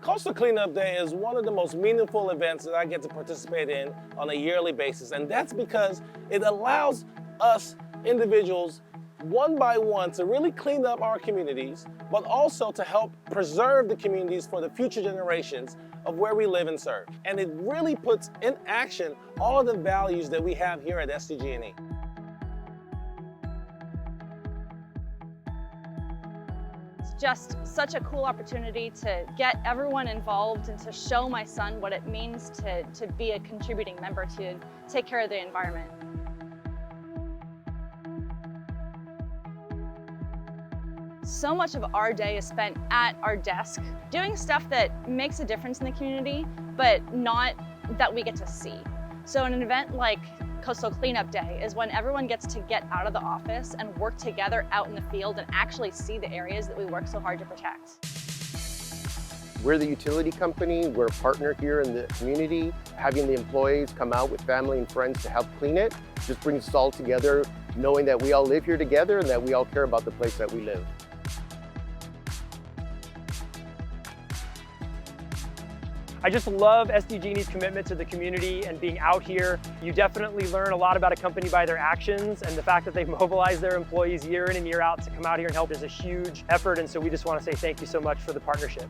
Coastal Cleanup Day is one of the most meaningful events that I get to participate in on a yearly basis, and that's because it allows us individuals one by one to really clean up our communities, but also to help preserve the communities for the future generations of where we live and serve. And it really puts in action all of the values that we have here at SDG&E. It's just such a cool opportunity to get everyone involved and to show my son what it means to be a contributing member to take care of the environment. So much of our day is spent at our desk doing stuff that makes a difference in the community, but not that we get to see. So an event like Coastal Cleanup Day is when everyone gets to get out of the office and work together out in the field and actually see the areas that we work so hard to protect. We're the utility company, we're a partner here in the community. Having the employees come out with family and friends to help clean it just brings us all together, knowing that we all live here together and that we all care about the place that we live. I just love SDG&E's commitment to the community and being out here. You definitely learn a lot about a company by their actions, and the fact that they mobilize their employees year in and year out to come out here and help is a huge effort, and so we just want to say thank you so much for the partnership.